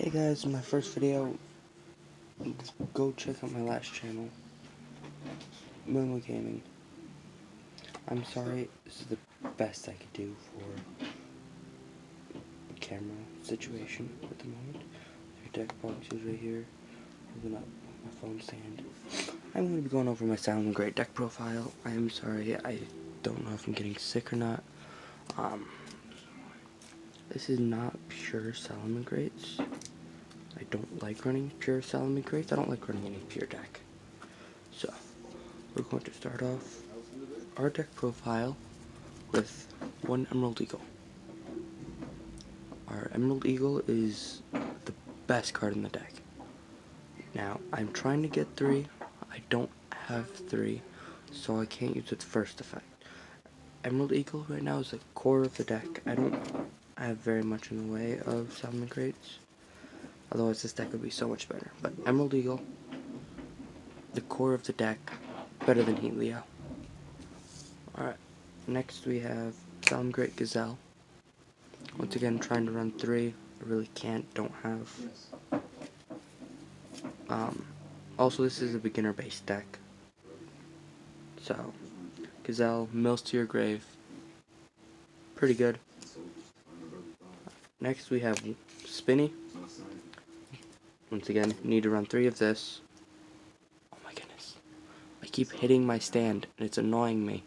Hey guys, my first video. Go check out my last channel, Moonwood Gaming. I'm sorry, this is the best I could do for camera situation at the moment. Your deck box is right here, holding up my phone stand. I'm going to be going over my Salamangreat deck profile. I am sorry, I don't know if I'm getting sick or not. This is not pure Salamangreats. I don't like running pure Salamangreats. I don't like running any pure deck. So, we're going to start off our deck profile with one Emerald Eagle. Our Emerald Eagle is the best card in the deck. Now, I'm trying to get 3. I don't have 3, so I can't use its first effect. Emerald Eagle right now is the core of the deck. I don't have very much in the way of Salamangreats. Otherwise, this deck would be so much better. But Emerald Eagle, the core of the deck, better than Helio. Alright, next we have Salamangreat Gazelle. Once again, trying to run 3. I really can't, don't have. Also, this is a beginner-based deck. So, Gazelle, mills to your grave. Pretty good. Next we have Spinny. Once again, need to run 3 of this. Oh my goodness. I keep hitting my stand, and it's annoying me.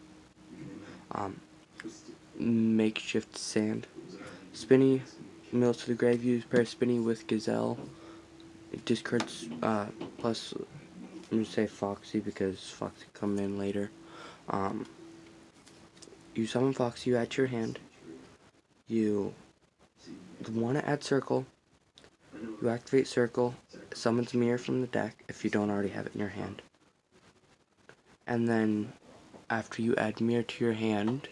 Makeshift sand. Spinny, mills to the grave, use pair Spinny with Gazelle. It discards, plus, I'm going to say Foxy because Foxy come in later. You summon Foxy, you add to your hand. You want to add Circle. You activate Circle, summons Mirror from the deck if you don't already have it in your hand. And then, after you add Mirror to your hand,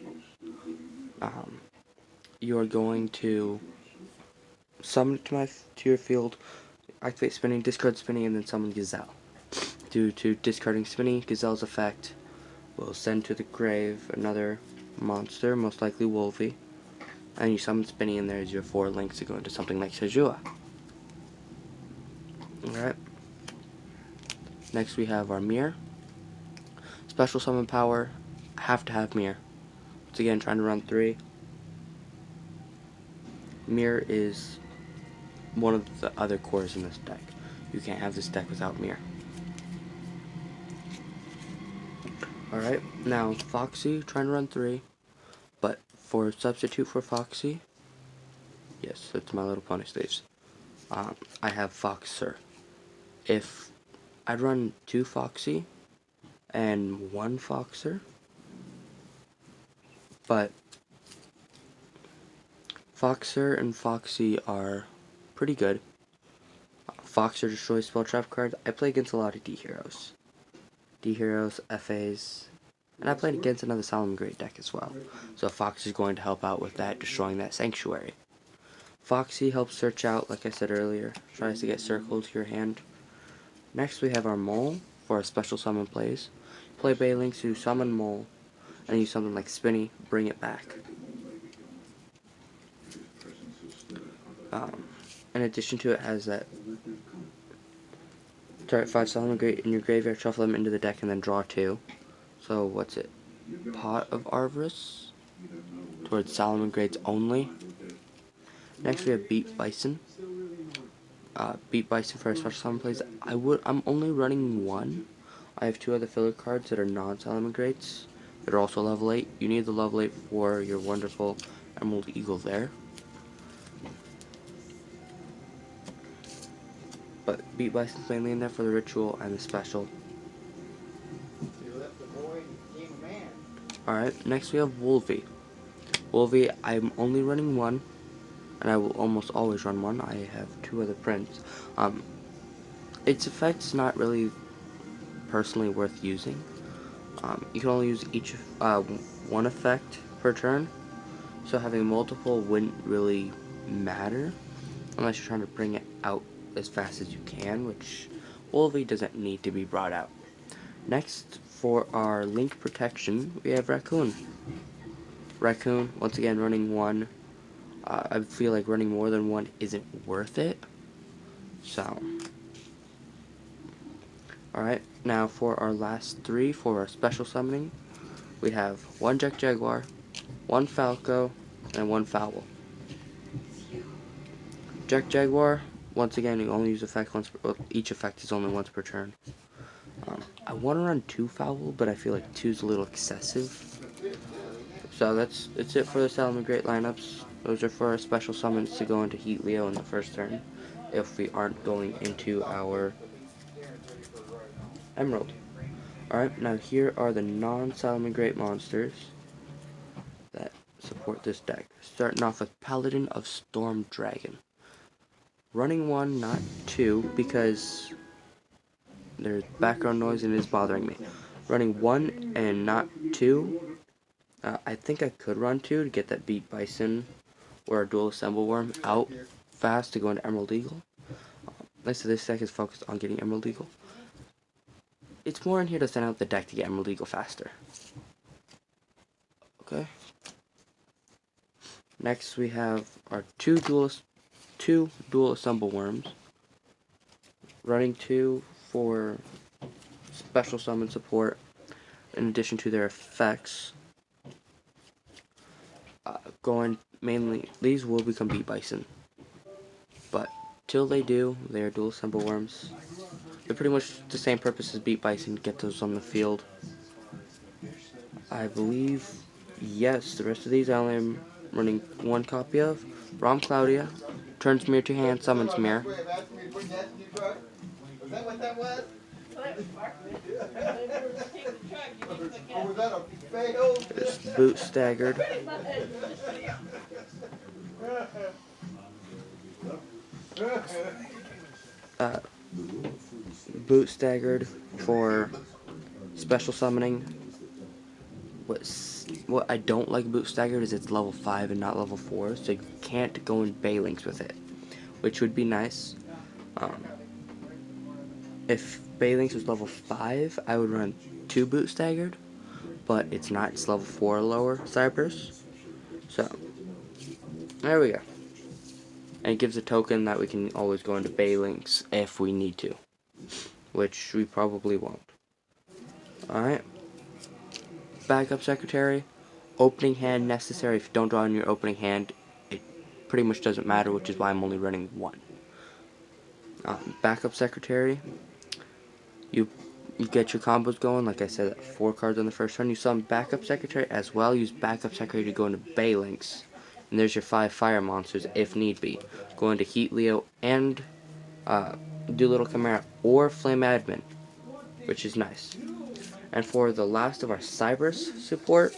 you are going to summon it to your field, activate Spinning, discard Spinning, and then summon Gazelle. Due to discarding Spinning, Gazelle's effect will send to the grave another monster, most likely Wolvie. And you summon Spinny, and there's your 4 links to go into something like Sejua. Alright. Next we have our Mirror. Special summon power, have to have Mirror. Once again, trying to run 3. Mirror is one of the other cores in this deck. You can't have this deck without Mirror. Alright, now Foxy, trying to run 3. But for substitute for Foxy, yes, that's My Little Pony sleeves. I have Foxer. If I'd run 2 Foxy and 1 Foxer, but Foxer and Foxy are pretty good. Foxer destroys spell trap cards. I play against a lot of D heroes, FAs, and I played against another Salamangreat deck as well. So Fox is going to help out with that, destroying that sanctuary. Foxy helps search out, like I said earlier, tries to get Circle to your hand. Next we have our Mole for our special summon plays. Play Baylink to summon Mole, and use something like Spinny, bring it back. In addition to it has that target 5 Salamangreat in your graveyard, shuffle them into the deck, and then draw 2. So what's it? Pot of Arvus towards Salamangreats only. Next we have Beat Bison. Beat Bison for our special summon plays. I'm only running 1. I have 2 other filler cards that are non-Salamangreats that are also level 8. You need the level 8 for your wonderful Emerald Eagle there. But Beat Bison's mainly in there for the ritual and the special. Alright, next we have Wolvie. Wolvie, I'm only running 1, and I will almost always run 1. I have 2 other prints. Its effect's not really personally worth using. You can only use each 1 effect per turn, so having multiple wouldn't really matter unless you're trying to bring it out as fast as you can, which Wolvie doesn't need to be brought out. Next, for our link protection, we have Raccoon. Raccoon, once again, running 1. I feel like running more than 1 isn't worth it. So, alright, now for our last 3 for our special summoning, we have 1 Jet Jaguar, 1 Falco, and 1 Fowl. Jet Jaguar, once again, you only use effect once. Well, each effect is only once per turn. I want to run 2 Fowl, but I feel like 2 is a little excessive. So that's it for the Salamangreat lineups. Those are for our special summons to go into Heat Leo in the first turn, if we aren't going into our Emerald. Alright, now here are the non-Salamangreat monsters that support this deck. Starting off with Paladin of Storm Dragon. Running 1, not 2, because there's background noise and it is bothering me. Running 1 and not 2. I think I could run 2 to get that Beat Bison or a Dual Assemble Worm out fast to go into Emerald Eagle. Like I said, this deck is focused on getting Emerald Eagle. It's more in here to send out the deck to get Emerald Eagle faster. Okay. Next we have our two dual Assemble Worms. Running 2 for special summon support in addition to their effects. Going mainly, these will become Beat Bison, but till they do, they are dual Assemble Worms. They're pretty much the same purpose as Beat Bison, get those on the field. I believe, yes, the rest of these I only am running 1 copy of. Rom Claudia, turns mirror to hand, summons mirror. There's Boot Staggered. Boot Staggered for special summoning. What I don't like Boot Staggered is it's level 5 and not level 4, so you can't go in Baylinks with it, which would be nice. If Baylinks was level 5, I would run 2 Boot Staggered, but it's not, it's level 4 or lower Cypress. So, there we go. And it gives a token that we can always go into Baylinks if we need to, which we probably won't. Alright. Backup Secretary. Opening hand necessary. If you don't draw in your opening hand, it pretty much doesn't matter, which is why I'm only running 1. Backup Secretary. You get your combos going. Like I said, 4 cards on the first turn. You summon Backup Secretary as well. Use Backup Secretary to go into Baylinks. And there's your 5 fire monsters if need be. Go into Heat Leo and Doolittle Chimera or Flame Admin, which is nice. And for the last of our Cypress support,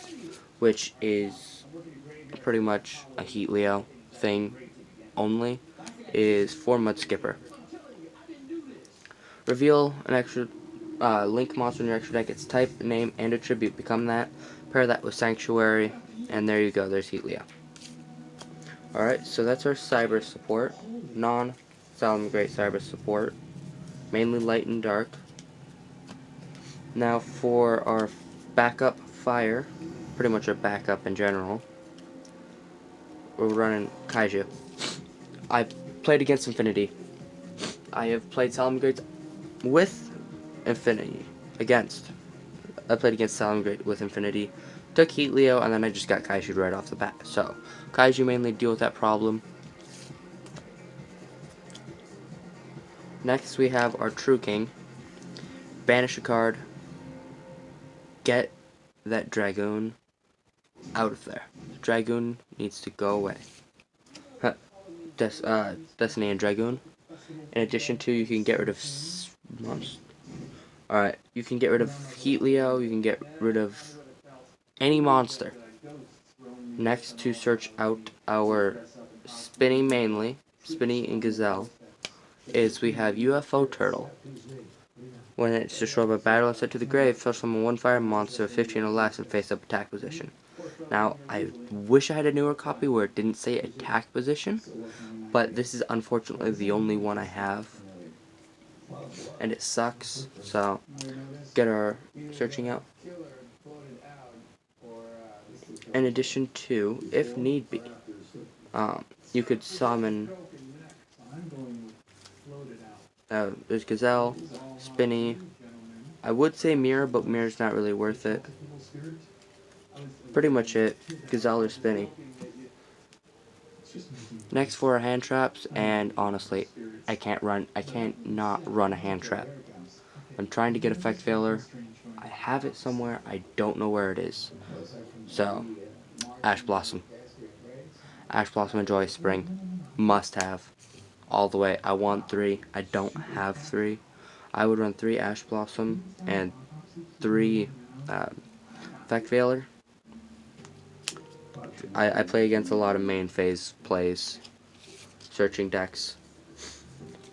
which is pretty much a Heat Leo thing only, is 4 Mud Skipper. Reveal an extra link monster in your extra deck, its type, name, and attribute. Become that. Pair that with Sanctuary, and there you go, there's Heat Leo. Alright, so that's our Cyber support. Non-Salamangreat Cyber support. Mainly light and dark. Now for our backup fire, pretty much our backup in general, we're running Kaiju. I played against Infinity. I have played Salamangreat with Infinity. I played against Salamangreat with Infinity. Took Heat Leo, and then I just got Kaiju right off the bat. So, Kaiju mainly deal with that problem. Next, we have our True King. Banish a card. Get that Dragoon out of there. The Dragoon needs to go away. Destiny and Dragoon. In addition to, you can get rid of monsters. Alright, you can get rid of Heat Leo, you can get rid of any monster. Next, to search out our Spinny mainly, Spinny and Gazelle, is we have UFO Turtle. When it's destroyed by battle and sent to the grave, fill summon 1 fire monster, 15 or less, and face up attack position. Now, I wish I had a newer copy where it didn't say attack position, but this is unfortunately the only one I have. And it sucks, so get our searching out. In addition to, if need be, you could summon There's Gazelle, Spinny. I would say Mirror, but Mirror's not really worth it. Pretty much it. Gazelle or Spinny. Next for hand traps, and honestly, I can't not run a hand trap. I'm trying to get Effect Veiler. I have it somewhere, I don't know where it is. So, Ash Blossom. Ash Blossom and Joy Spring. Must have. All the way. I want 3. I don't have 3. I would run 3 Ash Blossom and 3 Effect Veiler. I play against a lot of main phase plays. Searching decks.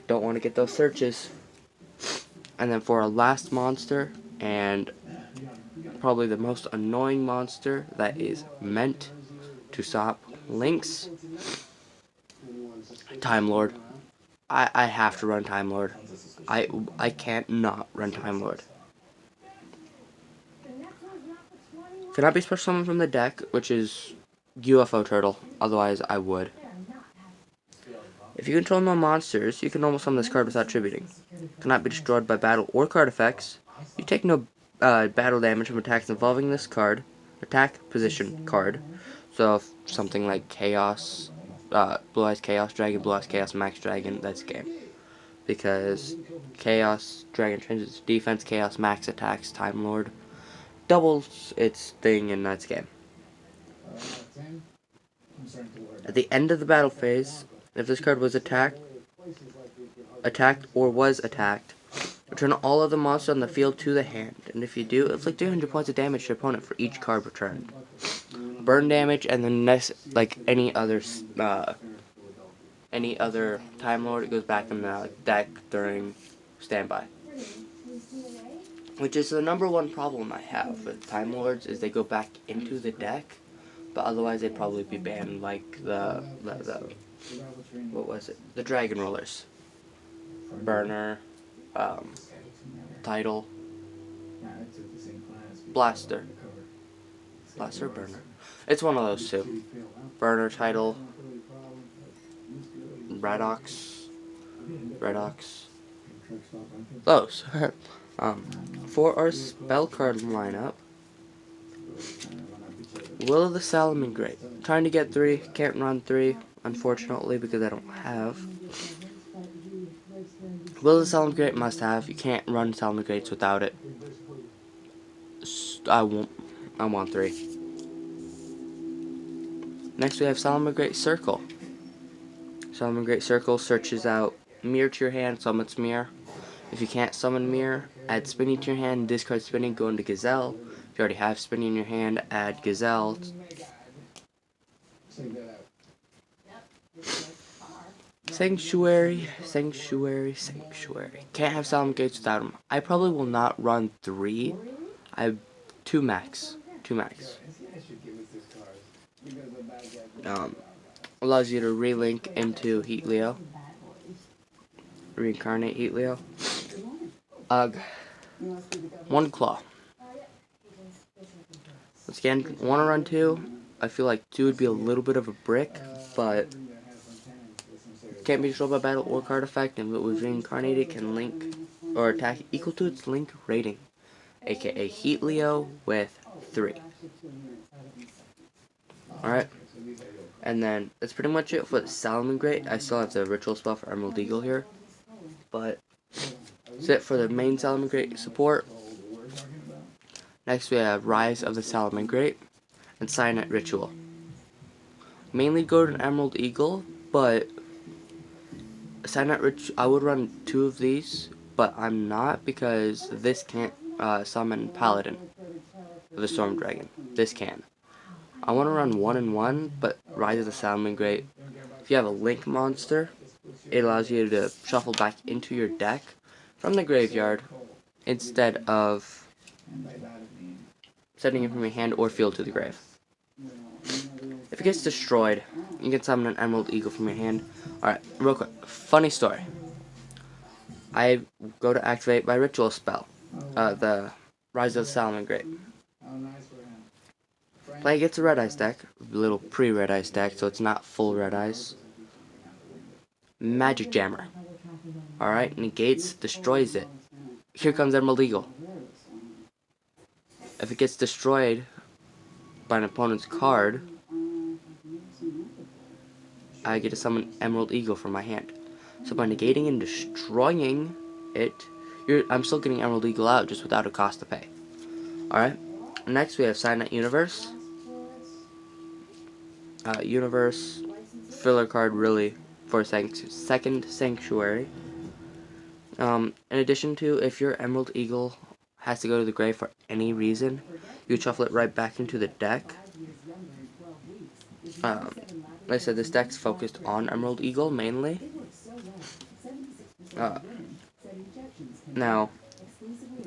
Don't want to get those searches. And then for our last monster, and probably the most annoying monster that is meant to stop links, Time Lord. I have to run Time Lord. I can't not run Time Lord. Cannot be special summon from the deck, which is UFO Turtle. Otherwise, I would. If you control no monsters, you can normal summon this card without tributing. Cannot be destroyed by battle or card effects. You take no battle damage from attacks involving this card. Attack position card. So if something like Chaos, Blue Eyes Chaos Dragon, Blue Eyes Chaos Max Dragon, that's game. Because Chaos Dragon changes its defense, Chaos Max attacks, Time Lord doubles its thing, and that's game. At the end of the battle phase, if this card was attacked or was attacked, return all of the monsters on the field to the hand. And if you do, inflict 300 points of damage to your opponent for each card returned. Burn damage, and then next, like any other Time Lord, it goes back in the deck during standby. Which is the #1 problem I have with Time Lords, is they go back into the deck, but otherwise they'd probably be banned like the what was it? The Dragon Rollers. Burner, Title, Blaster. Blaster or Burner? It's one of those two. Burner, Title, Redox. Those. For our spell card lineup, Will of the Salamangreat. Trying to get 3, can't run 3, unfortunately, because I don't have. Will of the Salamangreat must have. You can't run Salamangreats without it. I want 3. Next we have Salamangreat Circle. Salamangreat Circle searches out Mirror to your hand, summons Mirror. If you can't summon Mirror, add Spinny to your hand, discard Spinny, go into Gazelle. If you already have Spinny in your hand, add Gazelle. Sanctuary. Can't have Salamangreats without them. I probably will not run 3. I have 2 max. Allows you to relink into Heat Leo. Reincarnate Heat Leo. Ugh. 1 Claw. Once again, want to run 2. I feel like 2 would be a little bit of a brick, but can't be destroyed by battle or card effect, and if it was reincarnated, can link or attack equal to its link rating, aka Heat Leo with 3. Alright. And then that's pretty much it for the Salamangreat. I still have the ritual spell for Emerald Eagle here, but that's it for the main Salamangreat support. Next we have Rise of the Salamangreat and Cyanite Ritual. Mainly go to an Emerald Eagle, but Cyanite Ritual, I would run 2 of these, but I'm not, because this can't summon Paladin of the Storm Dragon. This can. I want to run 1 and 1, but Rise of the Salamangreat, if you have a Link monster, it allows you to shuffle back into your deck from the graveyard instead of sending it from your hand or field to the grave. If it gets destroyed, you can summon an Emerald Eagle from your hand. Alright, real quick, funny story. I go to activate my ritual spell, the Rise of the Salamangreat. Play against a Red Eyes deck, a little pre-Red Eyes deck, so it's not full Red Eyes. Magic Jammer. Alright, negates, destroys it. Here comes Emerald Eagle. If it gets destroyed by an opponent's card, I get to summon Emerald Eagle from my hand. So by negating and destroying it, I'm still getting Emerald Eagle out just without a cost to pay. Alright, next we have Silent Universe. Universe, filler card really for second Sanctuary. In addition to, if your Emerald Eagle has to go to the grave for any reason, you shuffle it right back into the deck. Like I said, this deck's focused on Emerald Eagle mainly. Now,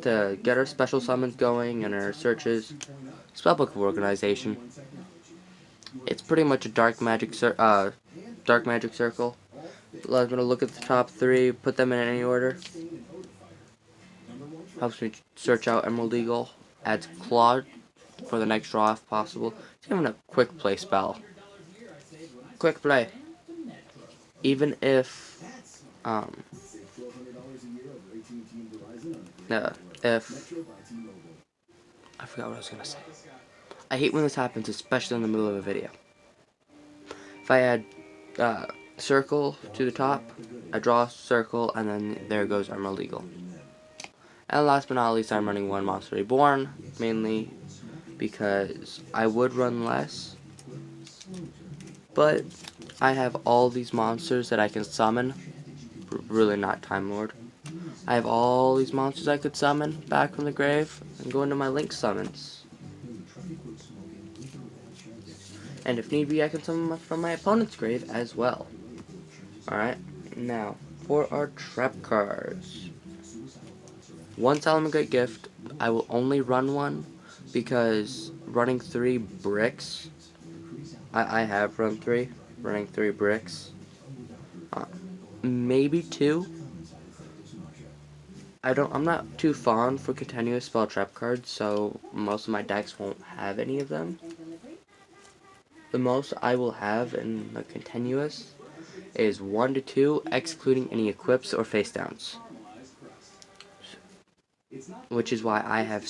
to get our special summons going and our searches, Spellbook of Organization. It's pretty much a dark magic circle. Allows me to look at the top 3, put them in any order. Helps me search out Emerald Eagle. Adds Claw for the next draw if possible. It's even a quick play spell. Quick play. Even if I forgot what I was gonna say. I hate when this happens, especially in the middle of a video. If I add circle to the top, I draw a circle, and then there goes Emerald Eagle. And last but not least, I'm running one Monster Reborn, mainly because I would run less, but I have all these monsters that I can summon. Really not Time Lord. I have all these monsters I could summon back from the grave and go into my Link summons. And if need be, I can summon from my opponent's grave as well. Alright, now for our trap cards. One Salamangreat gift. I will only run one because running 3 bricks. I have run 3. Running 3 bricks. Maybe 2. I'm not too fond for continuous spell trap cards, so most of my decks won't have any of them. The most I will have in the continuous is 1 to 2, excluding any equips or face downs. Which is why I have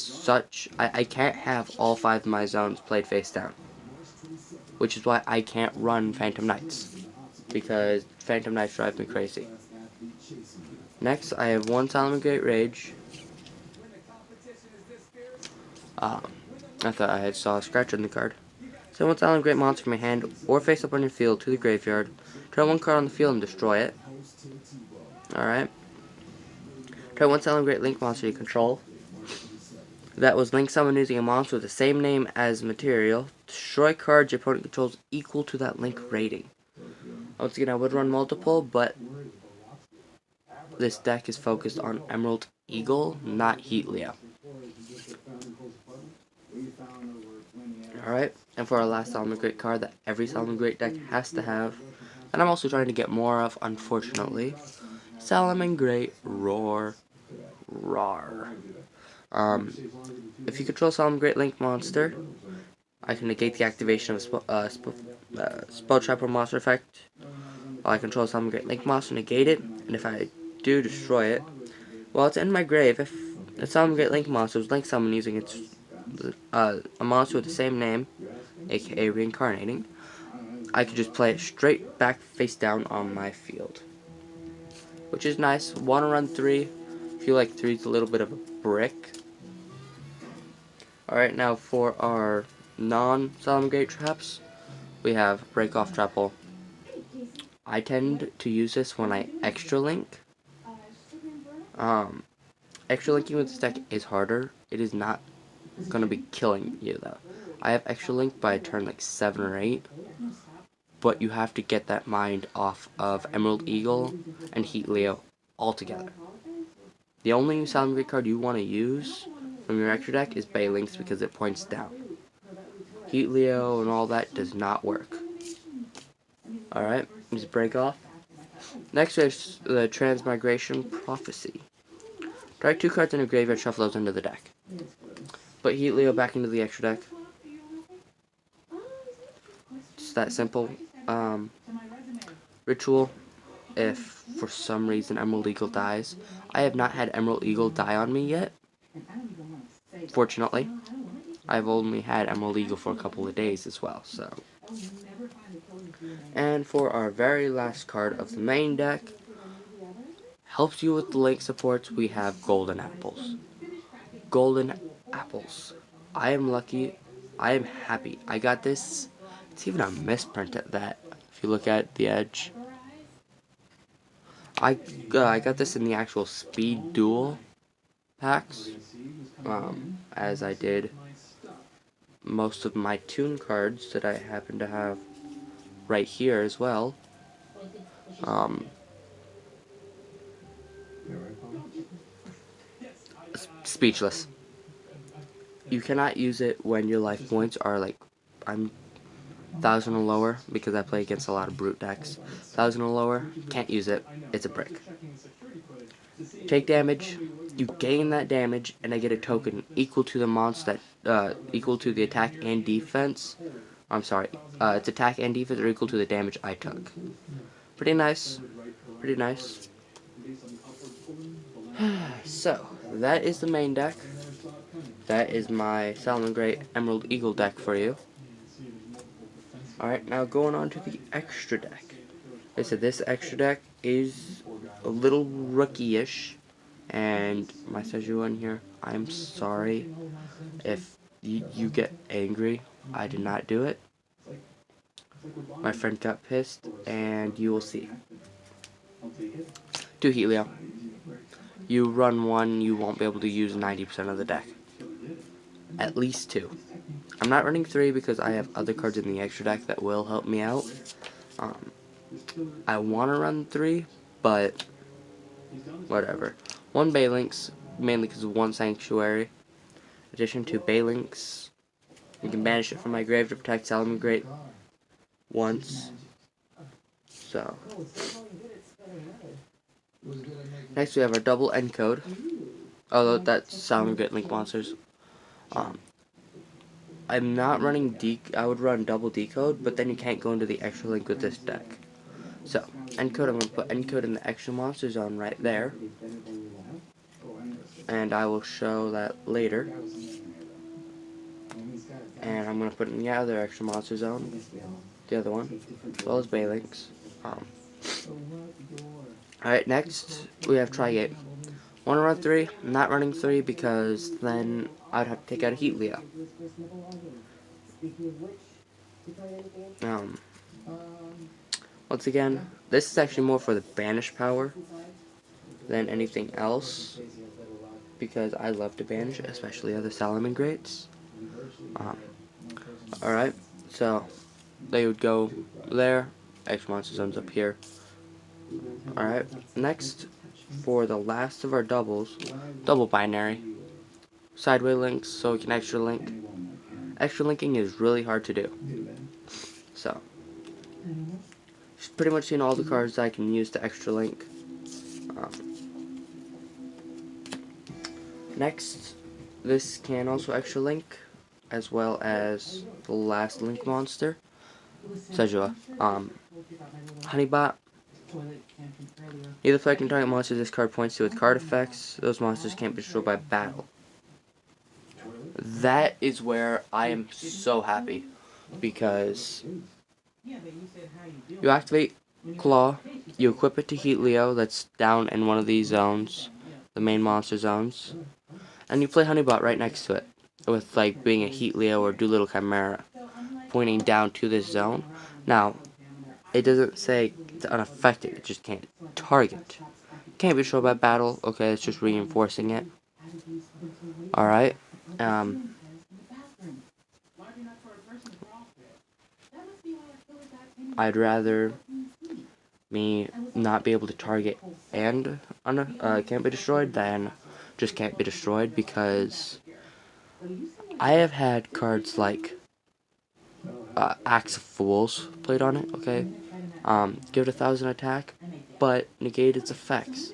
I can't have all 5 of my zones played face down. Which is why I can't run Phantom Knights, because Phantom Knights drive me crazy. Next, I have 1 Salamangreat Rage. I thought I saw a scratch on the card. Send 1 Salamangreat monster from your hand or face up on your field to the graveyard. Draw 1 card on the field and destroy it. Alright. Try 1 Salamangreat Link monster you control. That was Link summoned using a monster with the same name as material. Destroy cards your opponent controls equal to that Link rating. Once again, I would run multiple, but this deck is focused on Emerald Eagle, not Heat Leo. Alright, and for our last Salamangreat card that every Salamangreat deck has to have, and I'm also trying to get more of, unfortunately, Salamangreat Roar. If you control Salamangreat Link monster, I can negate the activation of Spell Trap or Monster Effect. While I control Salamangreat Link monster, negate it, and if I do destroy it, while it's in my grave, if the Salamangreat Link monster was Link summoned using its a monster with the same name, aka reincarnating, I could just play it straight back face down on my field. Which is nice. Want to run 3. Feel like 3 is a little bit of a brick. Alright, now for our non-Salamangreat traps, we have Break Off Trapple. I tend to use this when I extra link. Extra linking with this deck is harder. It is not going to be killing you though. I have extra link by turn like 7 or 8. But you have to get that mind off of Emerald Eagle and Heat Leo altogether. The only Salamangreat card you want to use from your extra deck is Bay Links because it points down. Heat Leo and all that does not work. Alright, just break off. Next we have the Transmigration Prophecy. Drag 2 cards in your graveyard, shuffle those into the deck. Put Heat Leo back into the extra deck. It's that simple. Ritual. if for some reason Emerald Eagle dies. I have not had Emerald Eagle die on me yet, fortunately. I've only had Emerald Eagle for a couple of days as well, so. And for our very last card of the main deck, helps you with the link supports, we have Golden Apples. Golden Apples. I am lucky. I am happy. I got this. It's even a misprint at that. If you look at the edge. I got this in the actual Speed Duel packs. As I did most of my Toon cards that I happen to have right here as well. Speechless. You cannot use it when your life points are like, I'm 1,000 or lower, because I play against a lot of brute decks. 1,000 or lower, can't use it. It's a brick. Take damage, you gain that damage, and I get a token equal to the monster equal to the attack and defense. I'm sorry, it's attack and defense are equal to the damage I took. Pretty nice. Pretty nice. So, that is the main deck. That is my Salamangreat Emerald Eagle deck for you. Alright, now going on to the extra deck. Like I said, this extra deck is a little rookie-ish. And my Seju in here, I'm sorry if you get angry. I did not do it. My friend got pissed, and you will see. 2 Helio. You run 1, you won't be able to use 90% of the deck. At least 2. I'm not running 3 because I have other cards in the extra deck that will help me out. I want to run 3, but whatever. 1 Balinks, mainly because of 1 Sanctuary. In addition to Balinks, you can banish it from my grave to protect Salamangreat once. So, next we have our double encode. Although that's Salamangreat Link monsters. I'm not running I would run double decode, but then you can't go into the extra link with this deck. So, encode, I'm going to put encode in the extra monster zone right there. And I will show that later. And I'm going to put it in the other extra monster zone, the other one, as well as Balinks. Alright, next we have Trigate. Want to run 3? I'm not running 3 because then I'd have to take out a Helio. Once again, this is actually more for the banish power than anything else, because I love to banish, especially other Salamangreats. Alright, so they would go there, X monster zones up here. Alright, next, for the last of our doubles, double binary. Sideway links, so we can extra link. Extra linking is really hard to do. So, pretty much seen all the cards I can use to extra link. Next, this can also extra link, as well as the last link monster, Seju. Honeybot. Either player can target monsters this card points to with card effects. Those monsters can't be destroyed by battle. That is where I am so happy, because you activate Claw, you equip it to Helio that's down in one of these zones, the main monster zones, and you play Honeybot right next to it, with like being a Helio or Doolittle Chimera, pointing down to this zone. Now, it doesn't say it's unaffected, it just can't target. Can't be destroyed by battle, okay, it's just reinforcing it. Alright, I'd rather me not be able to target and can't be destroyed than just can't be destroyed, because I have had cards like Axe of Fools played on it, okay? Give it 1,000 attack, but negate its effects.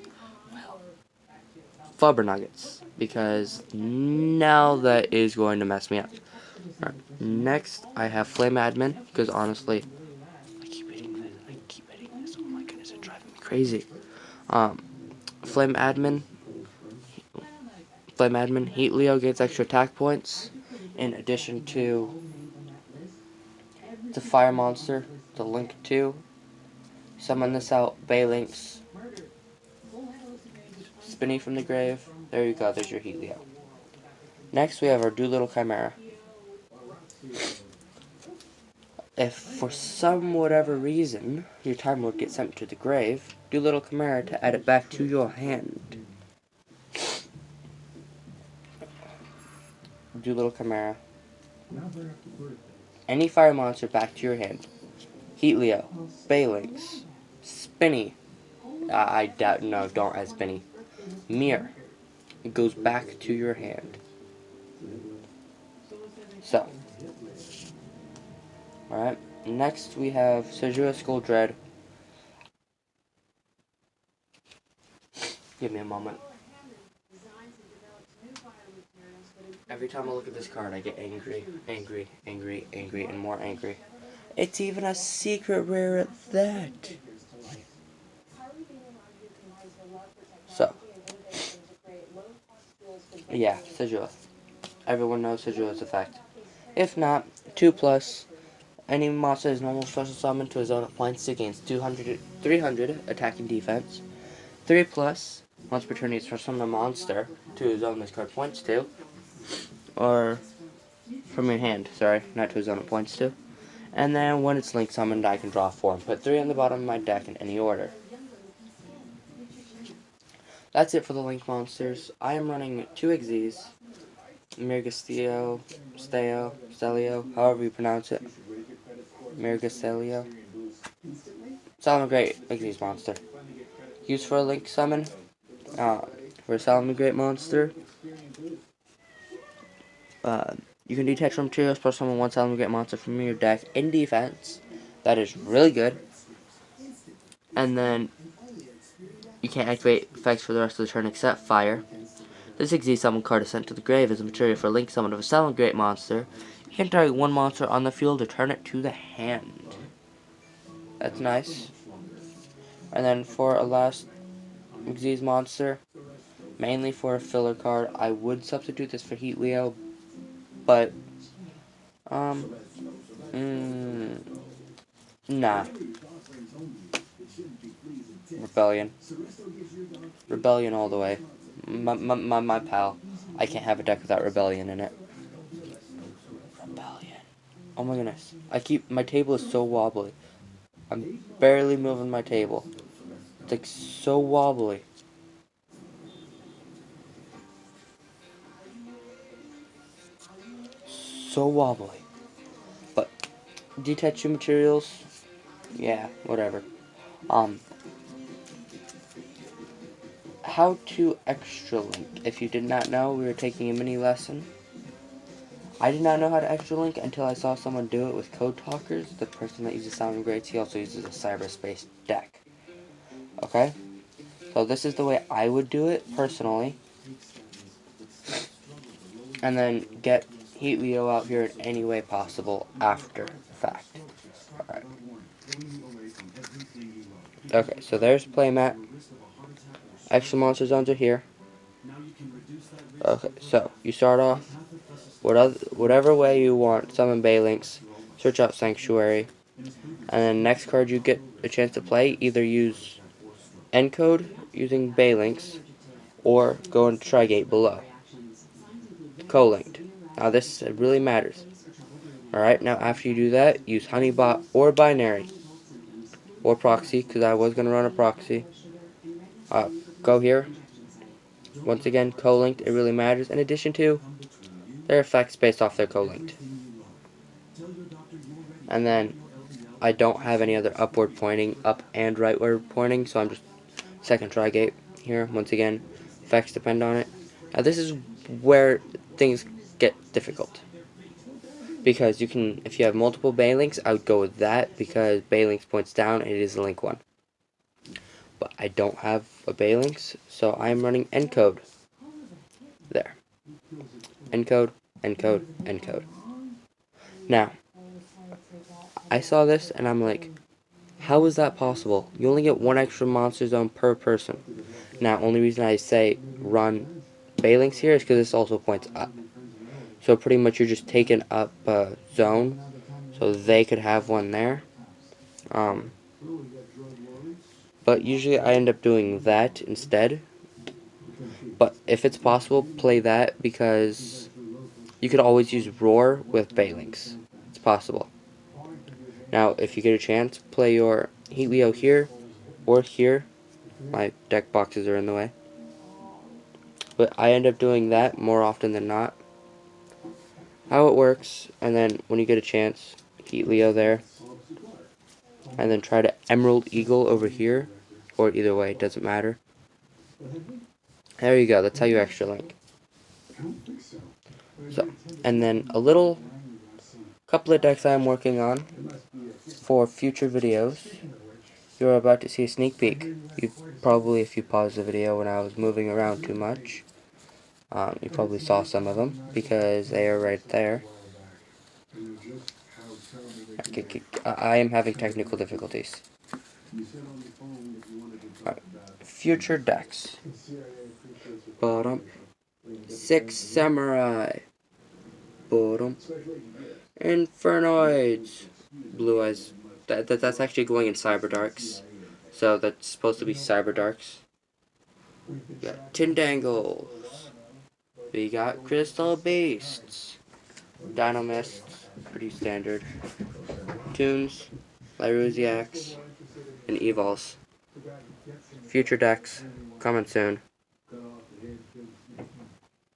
Flubber Nuggets, because now that is going to mess me up. Right. Next, I have Flame Admin, because honestly, I keep hitting this, oh my goodness, it's driving me crazy. crazy. Flame Admin, Heat Leo gets extra attack points, in addition to the Fire Monster, the Link 2. Summon this out, Balinks, Spinny from the grave. There you go, there's your Heat Leo. Next we have our Doolittle Chimera. If for some whatever reason your Time Lord gets sent to the grave, Doolittle Chimera to add it back to your hand. Doolittle Chimera. Any fire monster back to your hand. Heat Leo, Balinks, Spinny. I doubt, no, don't add Spinny. Mirror. It goes back to your hand. So. Alright. Next we have Sejura Skull Dread. Give me a moment. Every time I look at this card, I get angry, and more angry. It's even a secret rare at that. So, yeah, Sigilla. Everyone knows Sigilla's effect. If not, 2+. Any monster is normal special summon to a zone of points gains 300 attacking defense. 3+. Once per turn, you summon a monster to a zone this card points to. Or from your hand, sorry, not to a zone it points to. And then when it's link summoned, I can draw 4 and put 3 on the bottom of my deck in any order. That's it for the link monsters. I am running 2 Xyz, Mirgastelio, Stelio, however you pronounce it. Mirgastelio. Salamangreat Xyz monster. Used for a link summon. For a Salamangreat monster. You can detach from materials plus summon 1 Salamangreat monster from your deck in defense. That is really good. And then you can't activate effects for the rest of the turn except fire. This Xyz summon card is sent to the grave as a material for a link summon of a Salamangreat monster. You can target 1 monster on the field or turn it to the hand. That's nice. And then for a last Xyz monster, mainly for a filler card, I would substitute this for Heat Leo, but nah. Rebellion all the way. My pal. I can't have a deck without Rebellion in it. Rebellion. Oh my goodness. My table is so wobbly. I'm barely moving my table. It's like so wobbly. So wobbly. But detach your materials. Yeah, whatever. How to extra link. If you did not know, we were taking a mini lesson. I did not know how to extra link until I saw someone do it with Code Talkers. The person that uses Salamangreat, he also uses a cyberspace deck. Okay? So this is the way I would do it, personally. And then get Heat Leo out here in any way possible after the fact. Alright. Okay, so there's playmat. Extra monster zones are here. Okay, so you start off whatever way you want. Summon Balinks, search out Sanctuary, and then next card you get a chance to play, either use Encode using Balinks, or go into Trigate below. Co-linked. Now this really matters. Alright, now after you do that, use Honeybot or Binary. Or Proxy, because I was going to run a Proxy. Go here. Once again, co-linked, it really matters. In addition to their effects based off their co-linked. And then, I don't have any other upward pointing, up and rightward pointing, so I'm just second Trigate here. Once again, effects depend on it. Now this is where things get difficult. Because you can, if you have multiple Balinks, I would go with that, because Balinks points down, and it is a link one. But I don't have a Balinks, so I'm running Encode. There. Encode, Encode, Encode. Now, I saw this, and I'm like, How is that possible? You only get one extra monster zone per person. Now, only reason I say run Balinks here is because this also points up. So pretty much you're just taking up a zone, so they could have one there. But usually I end up doing that instead. But if it's possible, play that, because you could always use Roar with Balinks. It's possible. Now, if you get a chance, play your Heatleo here or here. My deck boxes are in the way. But I end up doing that more often than not. How it works, and then when you get a chance, Heatleo there. And then try to Emerald Eagle over here. Or either way, it doesn't matter. There you go, that's how you extra link. So, and then a couple of decks I'm working on for future videos. You're about to see a sneak peek. You probably, if you paused the video when I was moving around too much, you probably saw some of them because they are right there. I am having technical difficulties. Right. Future decks. Bottom. 6 Samurai. Bottom. Infernoids. Blue Eyes. That's actually going in Cyber Darks. So that's supposed to be Cyber Darks. We got Tindangles. We got Crystal Beasts. Dynamists. Pretty standard. Toons. Lyrusiacs. And Evols. Future decks. Coming soon.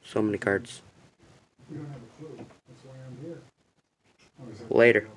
So many cards. Later.